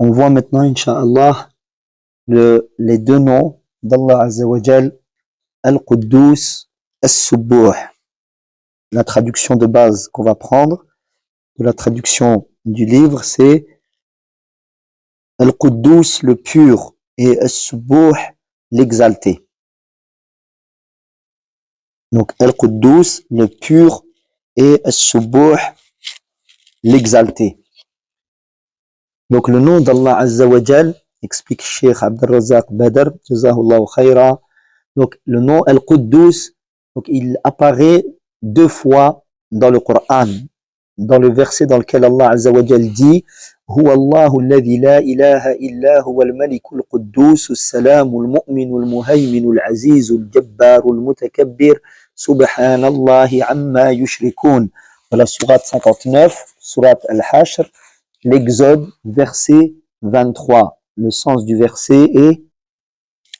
On voit maintenant, Inch'Allah, les deux noms d'Allah Azza wa Jal, Al-Quddus, As-Subbuh. La traduction de base qu'on va prendre, de la traduction du livre, c'est Al-Quddus, le pur, et As-Subbuh, l'exalté. Donc, Al-Quddus, le pur, et As-Subbuh, l'exalté. Donc, le nom d'Allah Azza wa Jal, explique Cheikh Abdelrazak Badr, Jazahullahu Khayra. Donc, le nom Al-Quddus, donc, il apparaît deux fois dans le Coran, dans le verset dans lequel Allah Azza wa Jal dit هو الله الذي لا إله إلا هو الملك القدوس السلام المؤمن المهيمن العزيز الجبار المتكبر سبحان الله عما يشركون. Voilà, sourate 59, sourate Al-Hashr, l'Exode, verset 23. Le sens du verset est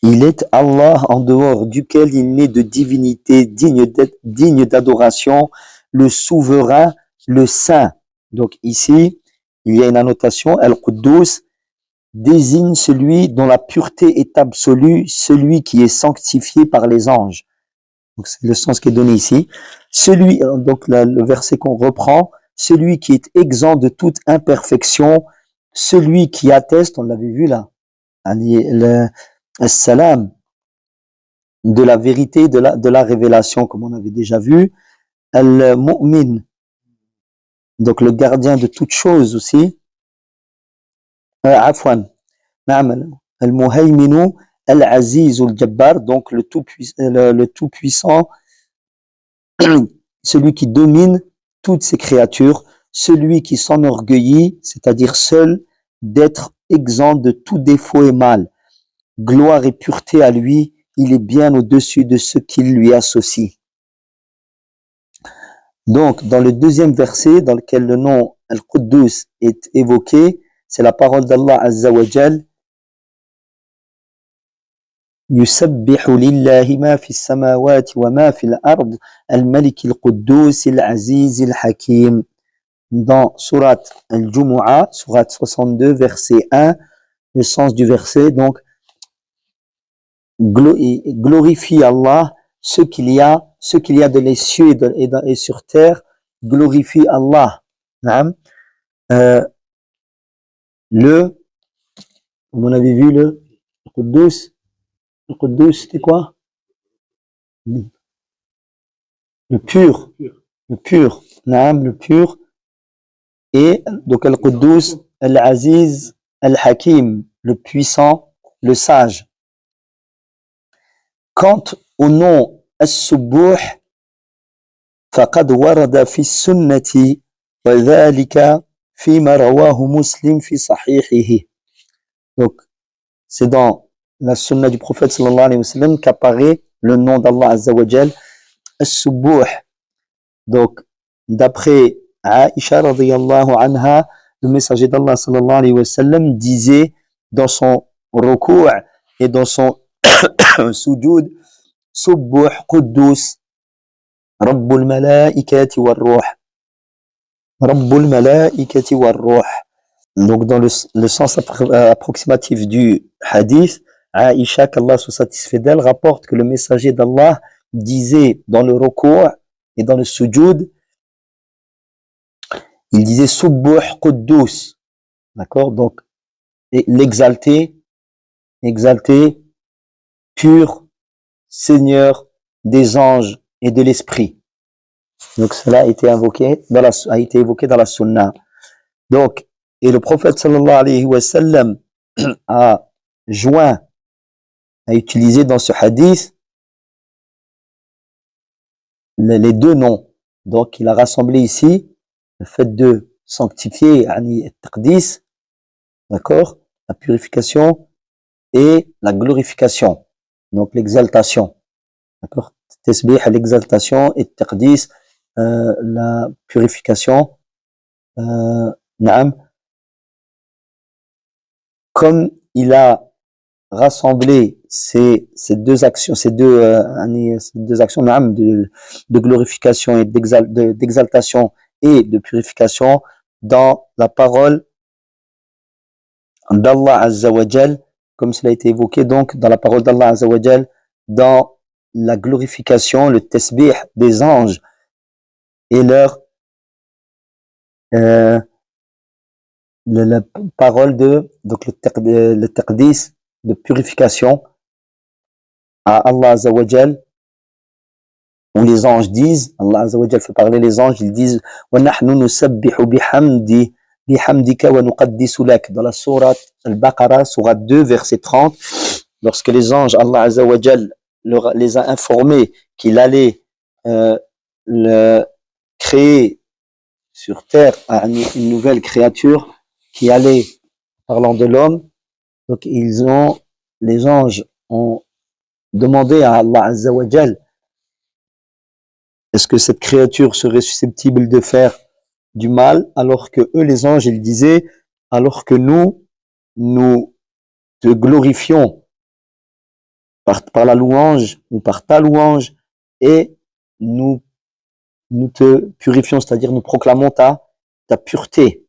il est Allah en dehors duquel il n'est de divinité digne d'adoration, le souverain, le saint. Donc ici, il y a une annotation, Al-Quddus désigne celui dont la pureté est absolue, celui qui est sanctifié par les anges. Donc c'est le sens qui est donné ici. Celui, donc le verset qu'on reprend, celui qui est exempt de toute imperfection, celui qui atteste, on l'avait vu là, As-Salam, de la vérité, de la révélation, comme on avait déjà vu, Al-Mu'min, donc le gardien de toutes choses aussi, Afwan, Al-Muhayminu, Al-Aziz, Al-Jabbar, donc le tout-puissant, celui qui domine toutes ses créatures, celui qui s'enorgueillit, c'est-à-dire seul, d'être exempt de tout défaut et mal. Gloire et pureté à lui, il est bien au-dessus de ce qu'il lui associe. Donc, dans le deuxième verset, dans lequel le nom Al-Quddus est évoqué, c'est la parole d'Allah Azza wa Jal. يسبح لله ما في السماوات وما في الأرض الملك القدوس العزيز الحكيم. Dans Surat Al-Jumu'ah, Surat 62, verset 1, le sens du verset, donc, glorifie Allah, ce qu'il y a de les cieux et sur terre, glorifie Allah. Comme on avait vu, le Quddus, c'était quoi? Le pur, le pur, et donc Al-Quddus, Al-Aziz, Al-Hakim, le puissant, le sage. Quant au nom As-Subbuh, فقد ورد في السنة وذلك فيما رواه مسلم في صحيحه. Donc, c'est dans la sunna du prophète sallallahu alayhi wa sallam qu'apparaît le nom d'Allah Azza wa Jal, As-Subbuh. Donc, d'après Aïcha radiyallahu anha, le messager d'Allah sallallahu alayhi wa sallam disait dans son ruku' et dans son sujud, Subbuh Quddus, Rabbul Malaikati war Ruh. Rabbul Malaikati war Ruh. Donc, dans le sens approximatif du hadith, Aïcha, qu'Allah soit satisfait d'elle, rapporte que le messager d'Allah disait dans le ruku' et dans le sujud, il disait Subbuh Quddus. D'accord? Donc, l'exalté, pur, Seigneur des anges et de l'esprit. Donc, cela a été évoqué dans la sunna. Donc, et le prophète sallallahu alayhi wa sallam a utilisé dans ce hadith les deux noms. Donc, il a rassemblé ici le fait de sanctifier, taqdis, d'accord, la purification et la glorification, donc l'exaltation, d'accord, tasbih à l'exaltation et taqdis, la purification, comme il a rassemblé ces deux actions, de glorification et d'exaltation et de purification dans la parole d'Allah Azza wa Jal, comme cela a été évoqué donc dans la parole d'Allah Azza wa Jal, dans la glorification, le tasbih des anges et leur la parole de donc le taqdis de purification à Allah Azza wa Jal, où les anges disent, Allah Azza wa Jal fait parler les anges, ils disent وَنَحْنُ نُسَبِّحُ بِحَمْدِكَ وَنُقَدِّسُ لَكَ, dans la sourate Al-Baqarah, sourate 2, verset 30, lorsque les anges, Allah Azza wa Jal les a informés qu'il allait créer sur terre une nouvelle créature qui allait, parlant de l'homme, donc les anges ont demandé à Allah Azza wa Jal, est-ce que cette créature serait susceptible de faire du mal, alors que eux, les anges, ils disaient, alors que nous te glorifions par la louange ou par ta louange, et nous te purifions, c'est-à-dire nous proclamons ta pureté.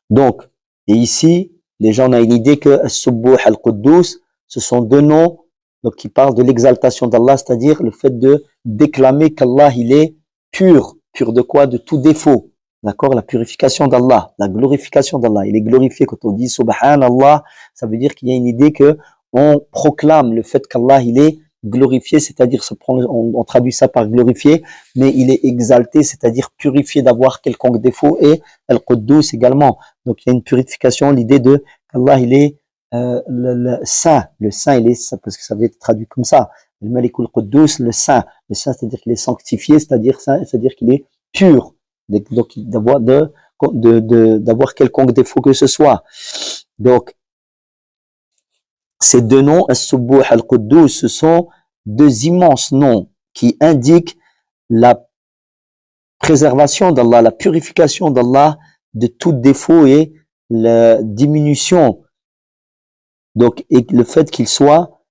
Donc, et ici, les gens ont une idée que As-Subbuh Al-Quddus, ce sont deux noms donc, qui parlent de l'exaltation d'Allah, c'est-à-dire le fait de déclamer qu'Allah, il est pur. Pur de quoi? De tout défaut. D'accord? La purification d'Allah, la glorification d'Allah. Il est glorifié. Quand on dit Subhanallah, ça veut dire qu'il y a une idée que on proclame le fait qu'Allah, il est glorifié, c'est-à-dire on traduit ça par glorifié, mais il est exalté, c'est-à-dire purifié d'avoir quelconque défaut, et Al-Quddus également. Donc il y a une purification, l'idée de qu'Allah, il est le saint, il est, parce que ça veut être traduit comme ça, le Malikul Quddus, le saint, c'est-à-dire qu'il est sanctifié, c'est-à-dire qu'il est pur, donc d'avoir quelconque défaut que ce soit. Donc ces deux noms, As-Subbuh Al-Quddus, ce sont deux immenses noms qui indiquent la préservation d'Allah, la purification d'Allah de tout défaut et la diminution. Donc, et le fait qu'il soit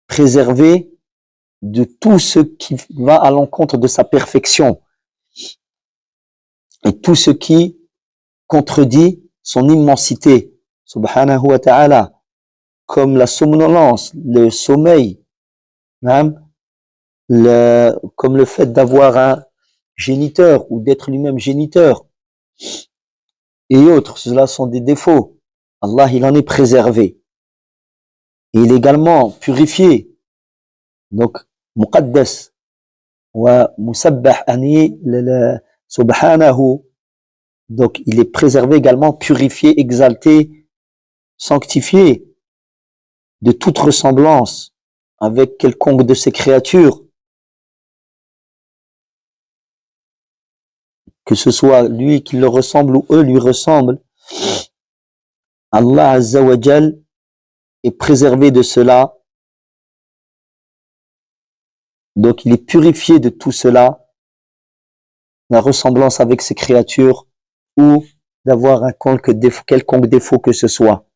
préservé de tout ce qui va à l'encontre de sa perfection et tout ce qui contredit son immensité, subhanahu wa ta'ala, comme la somnolence, le sommeil, comme le fait d'avoir un géniteur ou d'être lui-même géniteur et autres, cela sont des défauts. Allah, il en est préservé. Et il est également purifié. Donc, muqaddas wa musabbah ani subhanahu. Donc, il est préservé également, purifié, exalté, sanctifié de toute ressemblance avec quelconque de ses créatures. Que ce soit lui qui le ressemble ou eux lui ressemblent. Allah Azza wa Jal est préservé de cela. Donc il est purifié de tout cela, la ressemblance avec ses créatures, ou d'avoir un quelconque défaut que ce soit,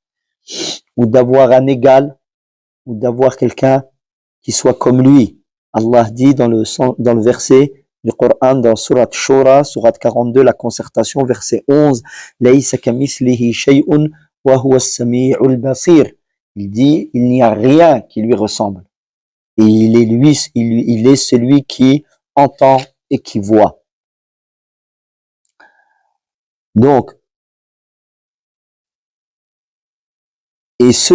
ou d'avoir un égal, ou d'avoir quelqu'un qui soit comme lui. Allah dit dans le verset du Coran, dans Surat Shura, Surat 42, la concertation, verset 11, Laysa kamislihi shay'un wa huwa as-sami'ul basir. Il dit, il n'y a rien qui lui ressemble. Et il est celui qui entend et qui voit. Donc, et ce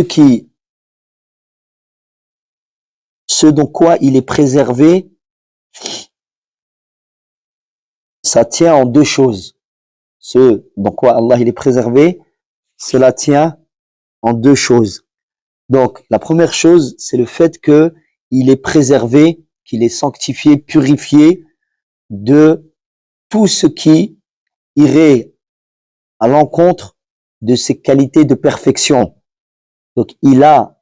dont quoi il est préservé, ça tient en deux choses. Ce dont quoi Allah il est préservé, cela tient en deux choses. Donc, la première chose, c'est le fait que il est préservé, qu'il est sanctifié, purifié de tout ce qui irait à l'encontre de ses qualités de perfection. Donc, il a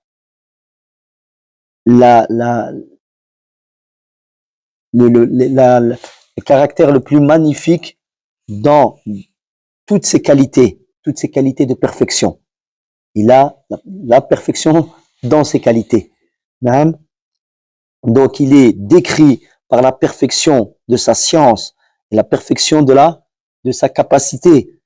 le caractère le plus magnifique dans toutes ses qualités de perfection. Il a la perfection dans ses qualités. Donc, il est décrit par la perfection de sa science et la perfection de sa capacité.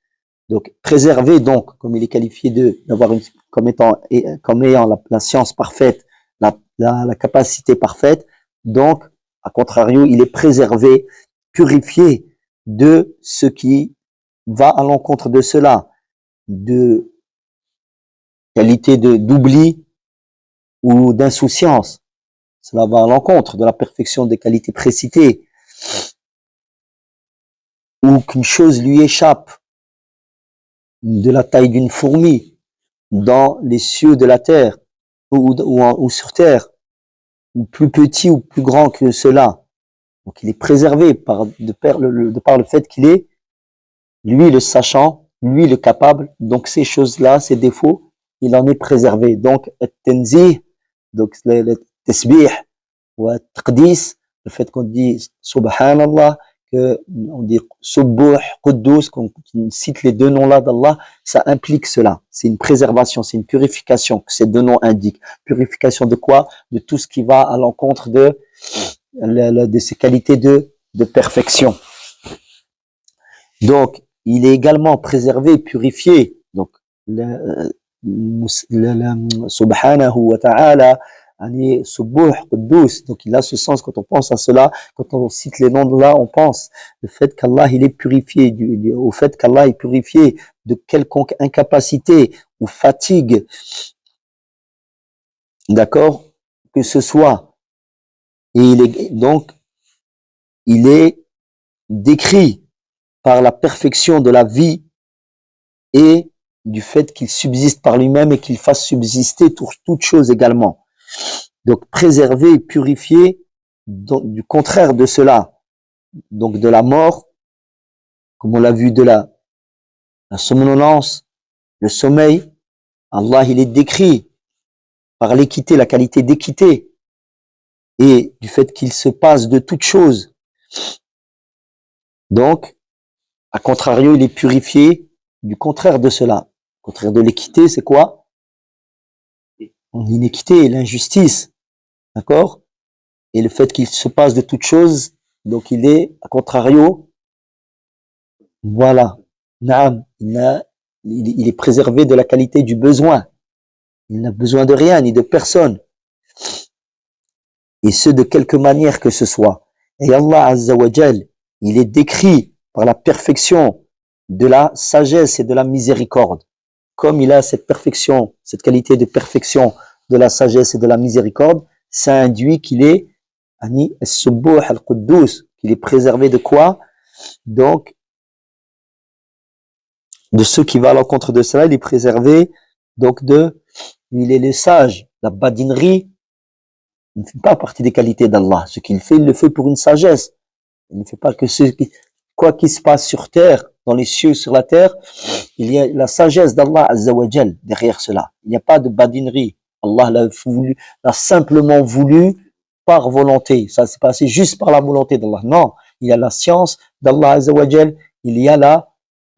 Donc, préservé, donc, comme il est qualifié d'avoir comme ayant la science parfaite, la capacité parfaite, donc, à contrario, il est préservé, purifié de ce qui va à l'encontre de cela, de qualité d'oubli ou d'insouciance. Cela va à l'encontre de la perfection des qualités précitées, ou qu'une chose lui échappe de la taille d'une fourmi dans les cieux de la terre ou sur terre, ou plus petit ou plus grand que cela. Donc il est préservé de par le fait qu'il est, lui le sachant, lui le capable. Donc ces choses-là, ces défauts, il en est préservé. Donc التنزيه, donc le tasbih ou taqdis, le fait qu'on dit subhanallah, que on dit Subbuh, Quddus, qu'on cite les deux noms-là d'Allah, ça implique cela. C'est une préservation, c'est une purification que ces deux noms indiquent. Purification de quoi? De tout ce qui va à l'encontre de ses qualités de perfection. Donc, il est également préservé, purifié. Donc, subhanahu wa ta'ala, Subbuh, Quddus. Donc il a ce sens quand on pense à cela, quand on cite les noms de là, on pense le fait qu'Allah il est purifié, au fait qu'Allah est purifié de quelconque incapacité ou fatigue, d'accord, que ce soit. Et il est décrit par la perfection de la vie et du fait qu'il subsiste par lui-même et qu'il fasse subsister toute chose également. Donc préserver et purifier du contraire de cela, donc de la mort, comme on l'a vu, de la somnolence, le sommeil. Allah il est décrit par l'équité, la qualité d'équité, et du fait qu'il se passe de toutes choses. Donc, à contrario, il est purifié du contraire de cela. Le contraire de l'équité, c'est quoi? L'inéquité, l'injustice, d'accord? Et le fait qu'il se passe de toutes choses, donc il est, à contrario, voilà, Naam, il est préservé de la qualité du besoin. Il n'a besoin de rien, ni de personne. Et ce, de quelque manière que ce soit. Et Allah Azza wa Jal, il est décrit par la perfection de la sagesse et de la miséricorde. Comme il a cette perfection, cette qualité de perfection de la sagesse et de la miséricorde, ça induit qu'il est As-Subbuh al-Quddus, qu'il est préservé de quoi? Donc, de ce qui va à l'encontre de cela, il est préservé, donc il est le sage. La badinerie ne fait pas partie des qualités d'Allah. Ce qu'il fait, il le fait pour une sagesse. Il ne fait pas que quoi qu'il se passe sur terre, dans les cieux, sur la terre, il y a la sagesse d'Allah Azza wa Jal derrière cela. Il n'y a pas de badinerie. Allah l'a simplement voulu par volonté. Ça s'est passé juste par la volonté d'Allah. Non, il y a la science d'Allah Azza wa Jal, il y a la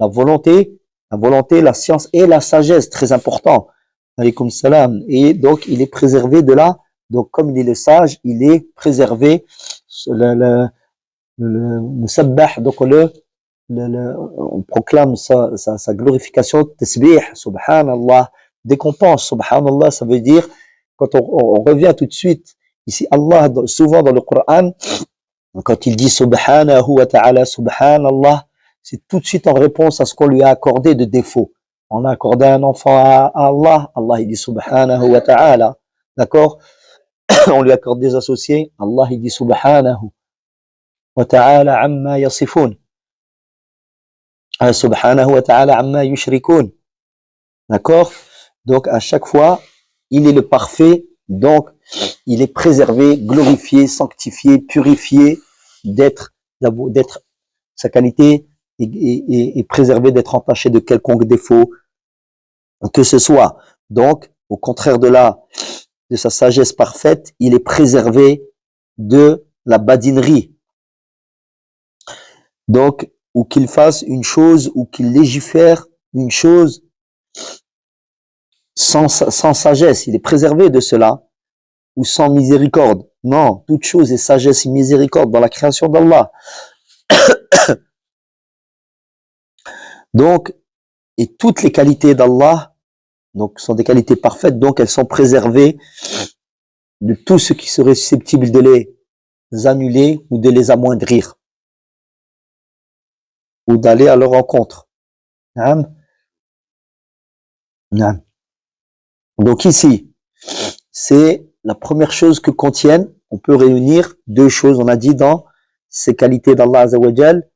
volonté, la science et la sagesse, très important. Alaykoum salam. Et donc, il est préservé de là. Donc, comme il est le sage, il est préservé le musabbah, donc on proclame sa glorification, tasbih, subhanallah. Dès qu'on pense subhanallah, ça veut dire, quand on revient tout de suite, ici Allah, souvent dans le Coran, quand il dit subhanahu wa ta'ala, subhanallah, c'est tout de suite en réponse à ce qu'on lui a accordé de défaut. On a accordé un enfant à Allah, Allah il dit subhanahu wa ta'ala, d'accord? On lui accorde des associés, Allah il dit subhanahu wa ta'ala amma yasifun. Subhanahu wa ta'ala amma yushrikun. D'accord? Donc à chaque fois, il est le parfait, donc il est préservé, glorifié, sanctifié, purifié d'être sa qualité est préservée d'être entaché de quelconque défaut que ce soit. Donc au contraire de sa sagesse parfaite, il est préservé de la badinerie. Donc, ou qu'il fasse une chose, ou qu'il légifère une chose sans sagesse, il est préservé de cela, ou sans miséricorde. Non, toute chose est sagesse et miséricorde dans la création d'Allah. Donc, Et toutes les qualités d'Allah, donc, sont des qualités parfaites, donc elles sont préservées de tout ce qui serait susceptible de les annuler ou de les amoindrir, ou d'aller à leur rencontre. Naam. Naam. Donc ici, c'est la première chose que contiennent, on peut réunir deux choses, on a dit dans ces qualités d'Allah Azzawajal,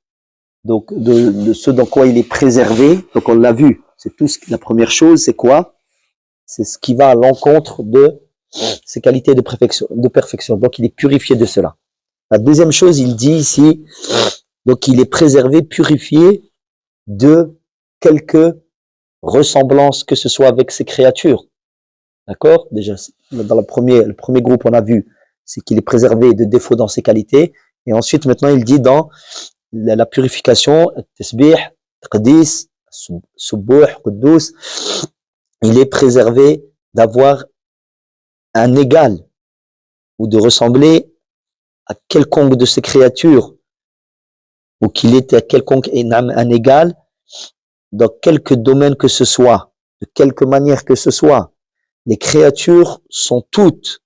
donc de ce dans quoi il est préservé, donc on l'a vu, c'est tout la première chose, c'est quoi? C'est ce qui va à l'encontre de ses qualités de perfection, donc il est purifié de cela. La deuxième chose, il dit ici, donc il est préservé, purifié de quelque ressemblance que ce soit avec ses créatures. D'accord? Déjà, dans le premier groupe, on a vu, c'est qu'il est préservé de défauts dans ses qualités. Et ensuite, maintenant, il dit dans la purification, tasbih, qadis, subuh, quddus, il est préservé d'avoir un égal ou de ressembler à quelconque de ses créatures ou qu'il ait à quelconque un égal dans quelque domaine que ce soit, de quelque manière que ce soit. Les créatures sont toutes,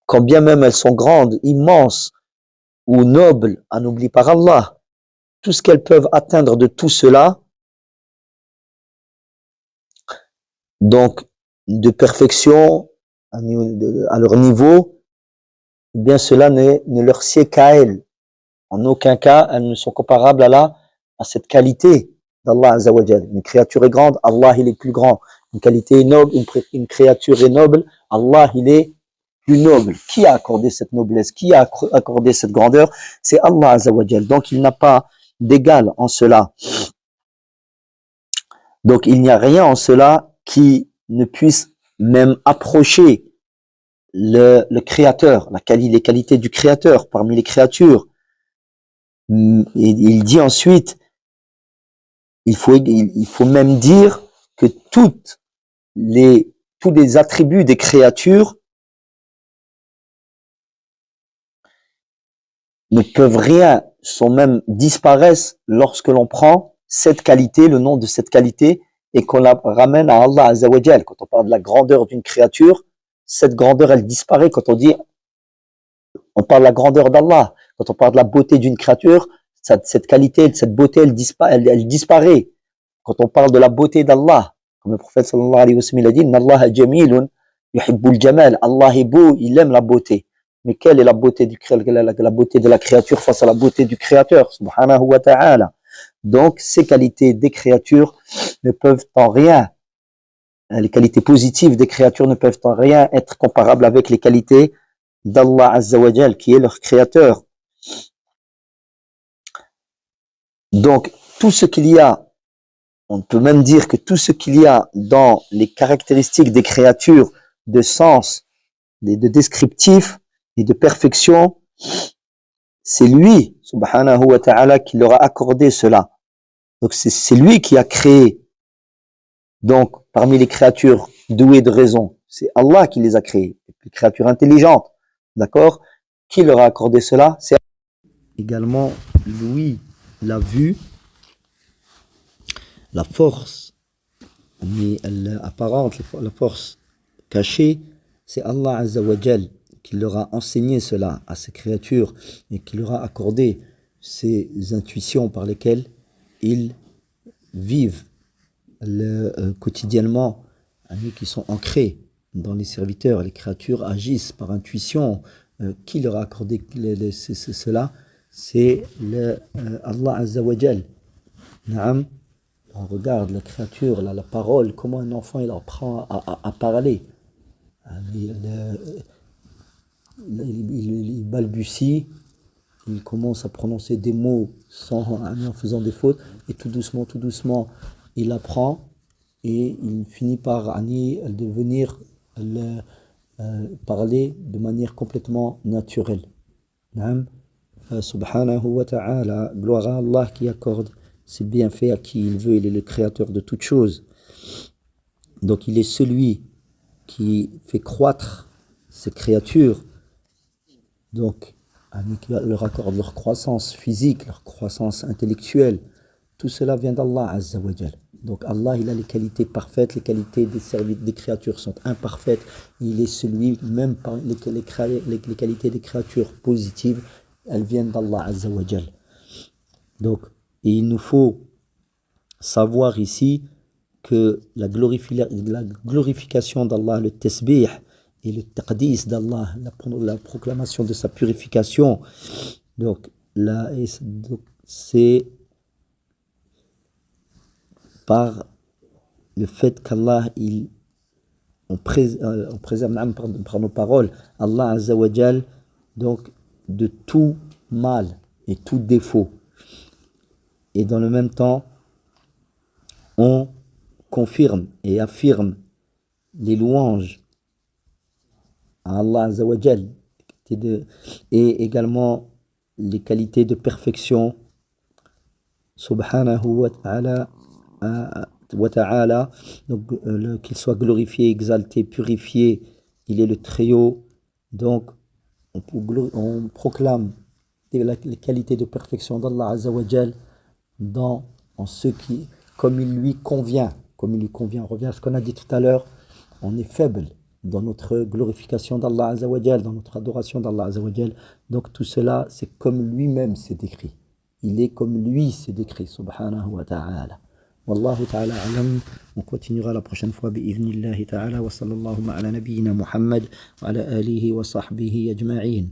quand bien même elles sont grandes, immenses ou nobles, anoublies par Allah, tout ce qu'elles peuvent atteindre de tout cela, donc de perfection à leur niveau, eh bien cela ne leur sied qu'à elles. En aucun cas, elles ne sont comparables à cette qualité d'Allah Azzawajal. Une créature est grande, Allah il est plus grand. Une qualité est noble, une créature est noble, Allah il est plus noble. Qui a accordé cette noblesse? Qui a accordé cette grandeur? C'est Allah Azzawajal. Donc il n'a pas d'égal en cela. Donc il n'y a rien en cela qui ne puisse même approcher le créateur, les qualités du créateur parmi les créatures. Il dit ensuite, il faut même dire que tous les attributs des créatures ne peuvent rien, disparaissent lorsque l'on prend cette qualité, le nom de cette qualité, et qu'on la ramène à Allah Azzawajal. Quand on parle de la grandeur d'une créature, cette grandeur, elle disparaît. Quand on parle de la grandeur d'Allah, quand on parle de la beauté d'une créature, cette qualité, cette beauté, elle disparaît. Quand on parle de la beauté d'Allah, comme le prophète sallallahu alayhi wa sallam a dit, Inna Allah jamilun yuhibbul jamal. Allah est beau, il aime la beauté. Mais quelle est la beauté la beauté de la créature face à la beauté du créateur, subhanahu wa ta'ala. Donc, ces qualités des créatures ne peuvent en rien, les qualités positives des créatures ne peuvent en rien être comparables avec les qualités d'Allah Azzawajal, qui est leur créateur. Donc, tout ce qu'il y a, on peut même dire que tout ce qu'il y a dans les caractéristiques des créatures de sens, de descriptif et de perfection, c'est lui, subhanahu wa ta'ala, qui leur a accordé cela. Donc, c'est lui qui a créé. Donc, parmi les créatures douées de raison, c'est Allah qui les a créées, les créatures intelligentes. D'accord? Qui leur a accordé cela? C'est également lui, la vue, la force, mais apparente, la force cachée, c'est Allah Azzawajal qui leur a enseigné cela à ces créatures et qui leur a accordé ces intuitions par lesquelles ils vivent quotidiennement, qui sont ancrés dans les serviteurs. Les créatures agissent par intuition. Qui leur a accordé cela? C'est Allah Azzawajal. Naam. On regarde la créature, la parole, comment un enfant il apprend à parler. Il balbutie, il commence à prononcer des mots en faisant des fautes, et tout doucement, il apprend et il finit par devenir parler de manière complètement naturelle. Subhanahu wa ta'ala, gloire à Allah qui accorde ses bienfaits à qui il veut, il est le créateur de toutes choses. Donc il est celui qui fait croître ces créatures, donc qui leur accorde leur croissance physique, leur croissance intellectuelle, Tout cela vient d'Allah Azza wa Jal. Donc Allah, il a les qualités parfaites, les qualités des services, des créatures sont imparfaites. Il est celui, même par les qualités des créatures positives, elles viennent d'Allah Azza wa Jal. Donc, et il nous faut savoir ici que la glorification d'Allah, le tasbih et le taqdis d'Allah, la proclamation de sa purification, donc c'est par le fait qu'Allah, on préserve par nos paroles, Allah Azza wa Jal, donc de tout mal et tout défaut. Et dans le même temps, on confirme et affirme les louanges à Allah Azza wa Jal, et également les qualités de perfection, subhanahu wa ta'ala, donc qu'il soit glorifié, exalté, purifié, il est le Très-Haut. Donc on proclame les qualités de perfection d'Allah Azza wa Jal en ce qui, comme il lui convient, on revient à ce qu'on a dit tout à l'heure, on est faible dans notre glorification d'Allah Azza wa Jal, dans notre adoration d'Allah Azza wa Jal. Donc tout cela, c'est comme lui-même s'est décrit. Il est comme lui s'est décrit, subhanahu wa ta'ala. Wallahu ta'ala alam. On continuera la prochaine fois bi'idhnillahi ta'ala wa sallallahu ala nabiyyina Muhammad wa ala alihi wa sahbihi ajma'in.